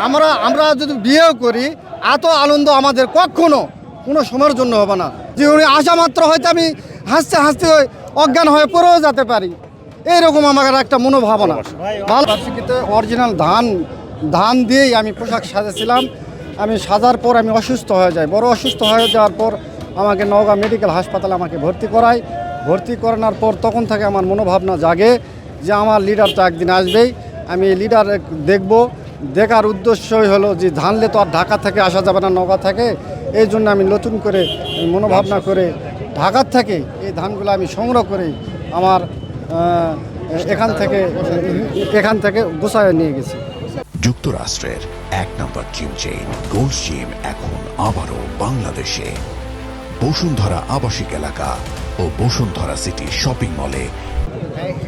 আমরা আমরা যদি বিয়েও করি এত আনন্দ আমাদের কখনো কোনো সময়ের জন্য হবে না। যে উনি আসা মাত্র হয়তো আমি হাসতে হাসতে অজ্ঞান হয়ে পড়েও যেতে পারি, এইরকম আমার একটা মনোভাবনা। বার্ষিকীতে অরিজিনাল ধান দিয়েই আমি পোশাক সাজেছিলাম। আমি সাজার পর আমি অসুস্থ হয়ে যাই। বড় অসুস্থ হয়ে যাওয়ার পর আমাকে নওগাঁ মেডিকেল হাসপাতালে আমাকে ভর্তি করায়। ভর্তি করানোর পর তখন থেকে আমার মনোভাবনা জাগে যে আমার লিডার তো একদিন আসবেই, আমি লিডার দেখব। দেখার উদ্দেশ্যই হলো যে ধানলে তো আর ঢাকা থেকে আসা যাবে না, নওগাঁ থেকে। এই জন্য আমি নতুন করে মনোভাবনা করে ঢাকার থেকে এই ধানগুলো আমি সংগ্রহ করে আমার এখান থেকে গুছায় নিয়ে গেছি। যুক্তরাষ্ট্রের ১ নম্বর জিম চেইন গোল্ড জিম এখন আবারও বাংলাদেশে। বসুন্ধরা আবাসিক এলাকা ও বসুন্ধরা সিটি শপিং মলে।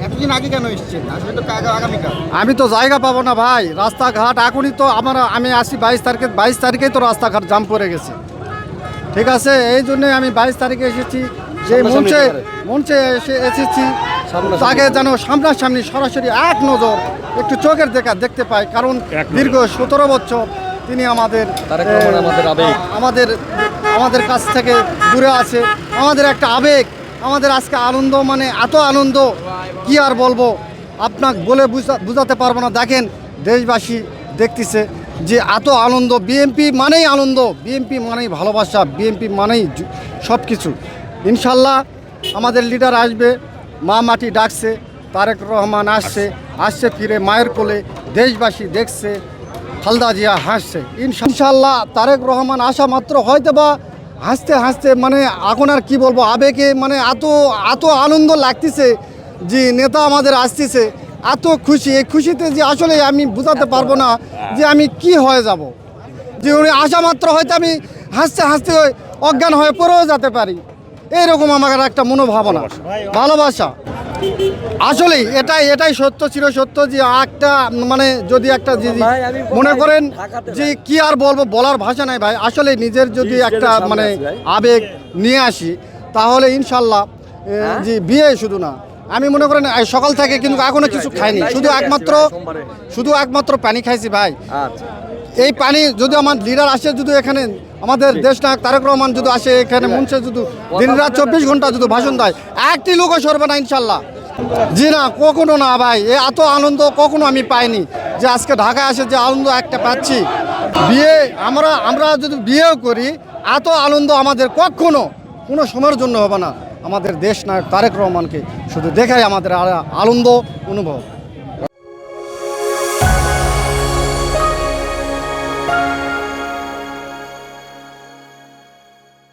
এতদিন আগে কেন এসেছেন? আমি তো জায়গা পাবো না ভাই, রাস্তাঘাট এখনই তো আমি আসি 22 তারিখেই তো রাস্তাঘাট জাম পড়ে গেছে। ঠিক আছে, এই জন্যে আমি 22 তারিখে এসেছি, যে মঞ্চে এসেছি তাকে যেন সামনাসামনি সরাসরি এক নজর একটু চোখের দেখতে পাই। কারণ দীর্ঘ 17 বছর তিনি আমাদের কাছ থেকে দূরে আছে। আমাদের একটা আবেগ, আমাদের আজকে আনন্দ, মানে এত আনন্দ কি আর বলবো, আপনাকে বলে বুঝাতে পারবো না। দেখেন দেশবাসী দেখতেছে যে এত আনন্দ। বিএনপি মানেই আনন্দ, বিএনপি মানেই ভালোবাসা, বিএনপি মানেই সব কিছু। ইনশাল্লাহ আমাদের লিডার আসবে, মা মাটি ডাকছে, তারেক রহমান আসছে ফিরে মায়ের কোলে। দেশবাসী দেখছে, খালেদা জিয়া হাসছে। ইনশাল্লাহ তারেক রহমান আসা মাত্র হয়তো বা হাসতে হাসতে, মানে এখন আর কি বলবো, আবেগে মানে এত আনন্দ লাগতেছে যে নেতা আমাদের আসতেছে, এত খুশি। এই খুশিতে যে আসলে আমি বোঝাতে পারবো না যে আমি কি হয়ে যাব। যে উনি আসা মাত্র হয়তো আমি হাসতে হাসতে অজ্ঞান হয়ে পড়েও যেতে পারি, এইরকম আমার একটা মনোভাবনা, ভালোবাসা। আসলেই এটাই সত্য, চিরসত্য। যে একটা মানে যদি একটা মনে করেন যে কি আর বলবো, বলার ভাষা নাই ভাই। আসলে নিজের যদি একটা মানে আবেগ নিয়ে আসি, তাহলে ইনশাল্লাহ যে বিয়ে শুধু না, আমি মনে করেন সকাল থেকে কিন্তু এখনো কিছু খাইনি, শুধু একমাত্র পানি খাইছি ভাই। এই পানি যদি আমার লিডার আসে, যদি এখানে আমাদের দেশ নায়ক তারেক রহমান যদি আসে এখানে মঞ্চে, যদি দিনরাত 24 ঘন্টা যদি ভাষণ দেয়, একটি লোকও সরবে না ইনশাল্লাহ। জি না, কখনো না ভাই। এত আনন্দ কখনো আমি পাইনি যে আজকে ঢাকায় আসে যে আনন্দ একটা পাচ্ছি। বিয়ে আমরা যদি বিয়েও করি এত আনন্দ আমাদের কখনো কোনো সময়ের জন্য হবে না। আমাদের দেশ নায়ক তারেক রহমানকে শুধু দেখাই আমাদের আনন্দ অনুভব।